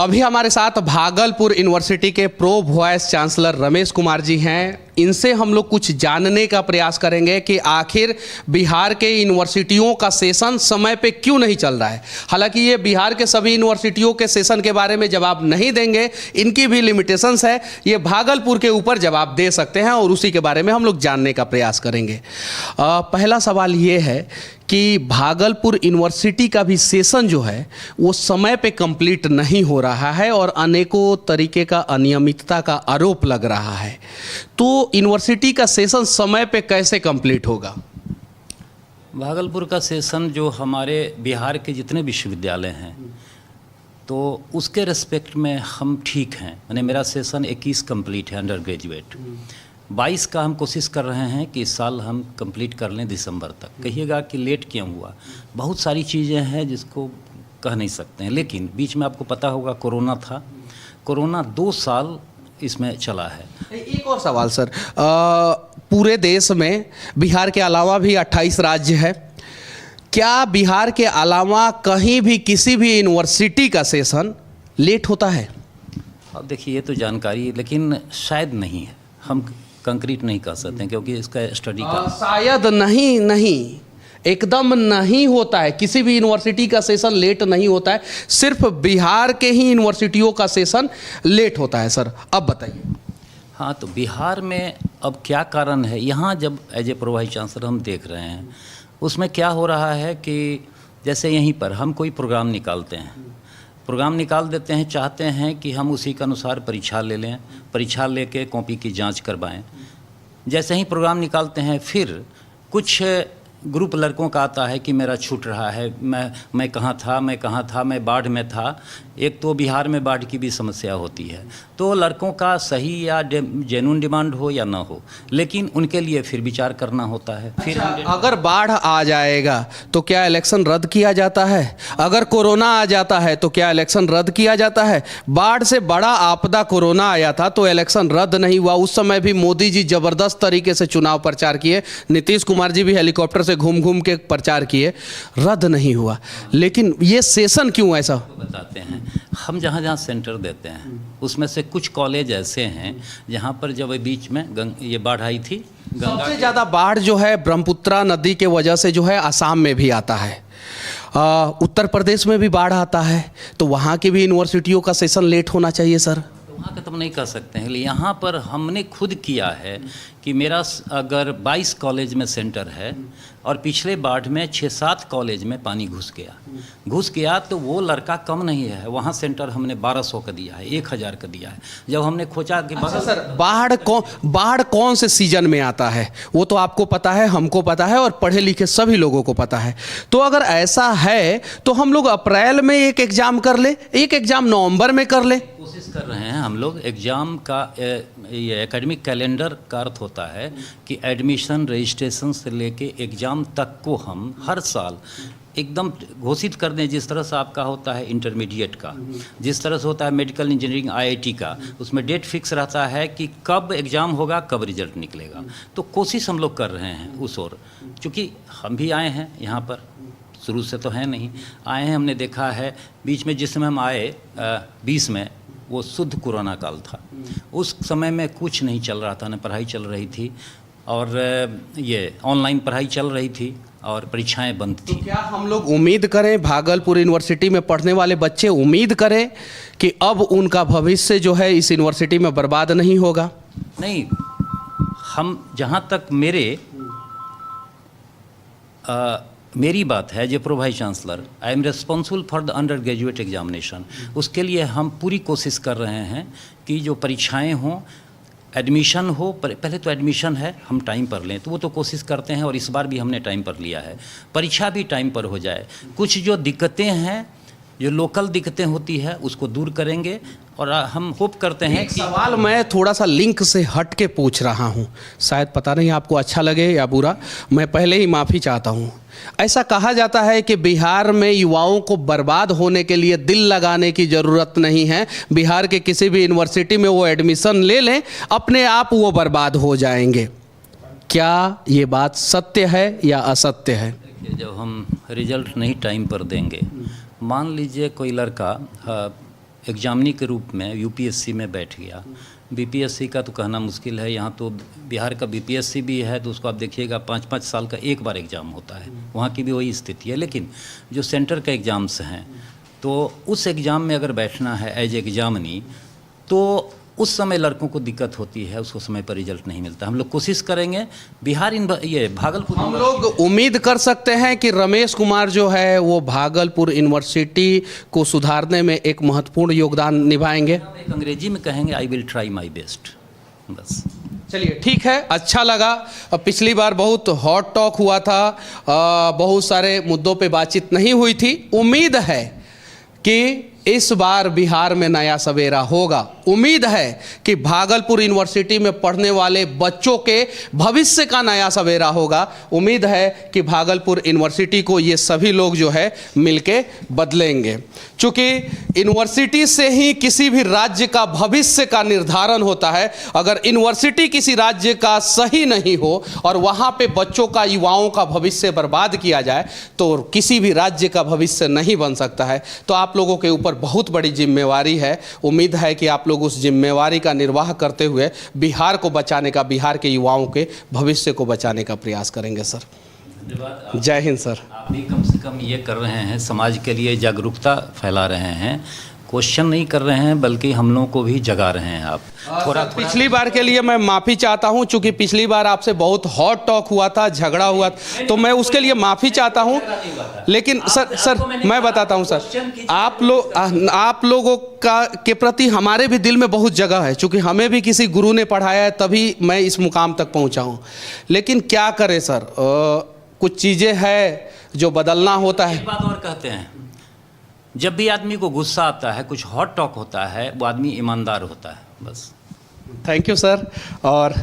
अभी हमारे साथ भागलपुर यूनिवर्सिटी के pro vice chancellor Ramesh Kumar ji हैं। इनसे हम लोग कुछ जानने का प्रयास करेंगे कि आखिर बिहार के यूनिवर्सिटियों का सेशन समय पे क्यों नहीं चल रहा है। हालांकि ये बिहार के सभी यूनिवर्सिटियों के सेशन के बारे में जवाब नहीं देंगे, इनकी भी लिमिटेशंस है। ये भागलपुर के ऊपर जवाब दे सकते हैं और उसी के बारे में हम लोग जानने का प्रयास करेंगे। पहला सवाल ये है कि भागलपुर यूनिवर्सिटी का भी सेशन जो है वो समय पे कंप्लीट नहीं हो रहा है और अनेकों तरीके का अनियमितता का आरोप लग रहा है। तो यूनिवर्सिटी का सेशन समय पे कैसे कंप्लीट होगा? भागलपुर का सेशन जो हमारे बिहार के जितने विश्वविद्यालय हैं तो उसके रिस्पेक्ट में हम ठीक हैं। मैंने मेरा सेशन 21 कंप्लीट है अंडर ग्रेजुएट। 22 का हम कोशिश कर रहे हैं कि इस साल हम कंप्लीट कर लें दिसंबर तक। कहिएगा कि लेट क्यों हुआ, बहुत सारी चीज़ें हैं जिसको कह नहीं सकते हैं, लेकिन बीच में आपको पता होगा कोरोना था। कोरोना 2 साल इसमें चला है। एक और सवाल सर, पूरे देश में बिहार के अलावा भी 28 राज्य है, क्या बिहार के अलावा कहीं भी किसी भी यूनिवर्सिटी का सेशन लेट होता है? अब देखिए ये तो जानकारी है, लेकिन शायद नहीं है, हम कंक्रीट नहीं कर सकते क्योंकि इसका स्टडी का शायद नहीं एकदम नहीं होता है। किसी भी यूनिवर्सिटी का सेशन लेट नहीं होता है, सिर्फ बिहार के ही यूनिवर्सिटियों का सेशन लेट होता है। सर अब बताइए। हाँ, तो बिहार में अब क्या कारण है? यहाँ जब as a pro vice chancellor हम देख रहे हैं उसमें क्या हो रहा है कि जैसे यहीं पर हम कोई प्रोग्राम निकालते हैं, प्रोग्राम निकाल देते हैं, चाहते हैं कि हम उसी के अनुसार परीक्षा ले लें, परीक्षा लेके कॉपी की जांच करवाएं। जैसे ही प्रोग्राम निकालते हैं फिर कुछ ग्रुप लड़कों का आता है कि मेरा छूट रहा है, मैं कहाँ था, मैं बाढ़ में था। एक तो बिहार में बाढ़ की भी समस्या होती है, तो लड़कों का सही या जेन्युइन डिमांड हो या ना हो, लेकिन उनके लिए फिर विचार करना होता है। फिर अगर बाढ़ आ जाएगा तो क्या इलेक्शन रद्द किया जाता है? अगर कोरोना आ जाता है तो क्या इलेक्शन रद्द किया जाता है? बाढ़ से बड़ा आपदा कोरोना आया था तो इलेक्शन रद्द नहीं हुआ। उस समय भी मोदी जी जबरदस्त तरीके से चुनाव प्रचार किए, नीतीश कुमार जी भी हेलीकॉप्टर से घूम के प्रचार किए, रद्द नहीं हुआ। लेकिन ये सेशन क्यों ऐसा? बताते हैं, हम जहाँ सेंटर देते हैं उसमें से कुछ कॉलेज ऐसे हैं जहाँ पर जब बीच में ये बाढ़ आई थी, सबसे ज़्यादा बाढ़ जो है ब्रह्मपुत्रा नदी के वजह से जो है असम में भी आता है, उत्तर प्रदेश में भी बाढ़ आता है, तो वहाँ की भी यूनिवर्सिटियों का सेशन लेट होना चाहिए सर। वहाँ का तो नहीं कर सकते हैं, लेकिन यहाँ पर हमने खुद किया है कि मेरा अगर 22 कॉलेज में सेंटर है और पिछले बाढ़ में 6-7 कॉलेज में पानी घुस गया तो वो लड़का कम नहीं है, वहाँ सेंटर हमने 1200 का दिया है, 1000 का दिया है। जब हमने खोजा कि सर बाढ़ कौन से सीजन में आता है वो तो आपको पता है, हमको पता है और पढ़े लिखे सभी लोगों को पता है। तो अगर ऐसा है तो हम लोग अप्रैल में एक एग्जाम कर ले, एक एग्जाम नवंबर में कर ले। कोशिश कर रहे हैं हम लोग। एग्ज़ाम का ये एकेडमिक कैलेंडर का अर्थ होता है कि एडमिशन रजिस्ट्रेशन से लेके एग्ज़ाम तक को हम हर साल एकदम घोषित कर दें। जिस तरह से आपका होता है इंटरमीडिएट का, जिस तरह से होता है मेडिकल इंजीनियरिंग IIT का, उसमें डेट फिक्स रहता है कि कब एग्ज़ाम होगा, कब रिजल्ट निकलेगा। तो कोशिश हम लोग कर रहे हैं उस ओर, चूँकि हम भी आए हैं यहाँ पर, शुरू से तो है नहीं, आए हैं, हमने देखा है। बीच में जिस समय हम आए 20 में वो शुद्ध कोरोना काल था, उस समय में कुछ नहीं चल रहा था, न पढ़ाई चल रही थी और ये ऑनलाइन पढ़ाई चल रही थी और परीक्षाएं बंद थी। तो क्या हम लोग उम्मीद करें, भागलपुर यूनिवर्सिटी में पढ़ने वाले बच्चे उम्मीद करें कि अब उनका भविष्य जो है इस यूनिवर्सिटी में बर्बाद नहीं होगा? नहीं, हम जहाँ तक मेरी बात है, जो pro vice chancellor, I am responsible for the under graduate examination. उसके लिए हम पूरी कोशिश कर रहे हैं कि जो परीक्षाएं हों, एडमिशन हो, पहले तो एडमिशन है हम टाइम पर लें, तो वो तो कोशिश करते हैं और इस बार भी हमने टाइम पर लिया है। परीक्षा भी टाइम पर हो जाए। कुछ जो दिक्कतें हैं, जो लोकल दिक्कतें होती है, उसको दूर करेंगे और हम होप करते हैं कि सवाल मैं थोड़ा सा लिंक से हट के पूछ रहा हूँ, शायद पता नहीं आपको अच्छा लगे या बुरा, मैं पहले ही माफ़ी चाहता हूँ। ऐसा कहा जाता है कि बिहार में युवाओं को बर्बाद होने के लिए दिल लगाने की ज़रूरत नहीं है। बिहार के किसी भी यूनिवर्सिटी में वो एडमिशन ले लें, अपने आप वो बर्बाद हो जाएंगे। क्या ये बात सत्य है या असत्य है? जब हम रिजल्ट नहीं टाइम पर देंगे, मान लीजिए कोई लड़का एग्जामिनी के रूप में यूपीएससी में बैठ गया। बीपीएससी का तो कहना मुश्किल है, यहाँ तो बिहार का बीपीएससी भी है तो उसको आप देखिएगा 5-5 साल का एक बार एग्ज़ाम होता है, वहाँ की भी वही स्थिति है। लेकिन जो सेंटर के एग्ज़ाम्स हैं तो उस एग्ज़ाम में अगर बैठना है एज एग्जामिनी तो उस समय लड़कों को दिक्कत होती है, उसको समय पर रिजल्ट नहीं मिलता। हम लोग कोशिश करेंगे ये भागलपुर हम लोग उम्मीद कर सकते हैं कि रमेश कुमार जो है वो भागलपुर यूनिवर्सिटी को सुधारने में एक महत्वपूर्ण योगदान निभाएंगे। एक अंग्रेजी में कहेंगे I will try my best, बस। चलिए ठीक है, अच्छा लगा। पिछली बार बहुत हॉट टॉक हुआ था, बहुत सारे मुद्दों पे बातचीत नहीं हुई थी। उम्मीद है कि इस बार बिहार में नया सवेरा होगा। उम्मीद है कि भागलपुर यूनिवर्सिटी में पढ़ने वाले बच्चों के भविष्य का नया सवेरा होगा। उम्मीद है कि भागलपुर यूनिवर्सिटी को ये सभी लोग जो है मिलके बदलेंगे, क्योंकि यूनिवर्सिटी से ही किसी भी राज्य का भविष्य का निर्धारण होता है। अगर यूनिवर्सिटी किसी राज्य का सही नहीं हो और वहाँ पे बच्चों का, युवाओं का भविष्य बर्बाद किया जाए तो किसी भी राज्य का भविष्य नहीं बन सकता है। तो आप लोगों के ऊपर बहुत बड़ी जिम्मेवारी है। उम्मीद है कि आप लोग उस जिम्मेवारी का निर्वाह करते हुए बिहार को बचाने का, बिहार के युवाओं के भविष्य को बचाने का प्रयास करेंगे सर। धन्यवाद। जय हिंद सर। आप भी कम से कम ये कर रहे हैं, समाज के लिए जागरूकता फैला रहे हैं, क्वेश्चन नहीं कर रहे हैं बल्कि हम लोगों को भी जगा रहे हैं। आप थोड़ा पिछली बार के लिए मैं माफ़ी चाहता हूं, चूंकि पिछली बार आपसे बहुत हॉट टॉक हुआ था, झगड़ा हुआ था, तो मैं उसके लिए माफ़ी चाहता हूं। लेकिन सर मैं बताता हूं सर, आप लोगों का के प्रति हमारे भी दिल में बहुत जगह है, चूंकि हमें भी किसी गुरु ने पढ़ाया है तभी मैं इस मुकाम तक पहुंचा हूं। लेकिन क्या करें सर, कुछ चीज़ें हैं जो बदलना होता है। एक बात और कहते हैं, जब भी आदमी को गुस्सा आता है, कुछ हॉट टॉक होता है, वो आदमी ईमानदार होता है, बस। Thank you sir. और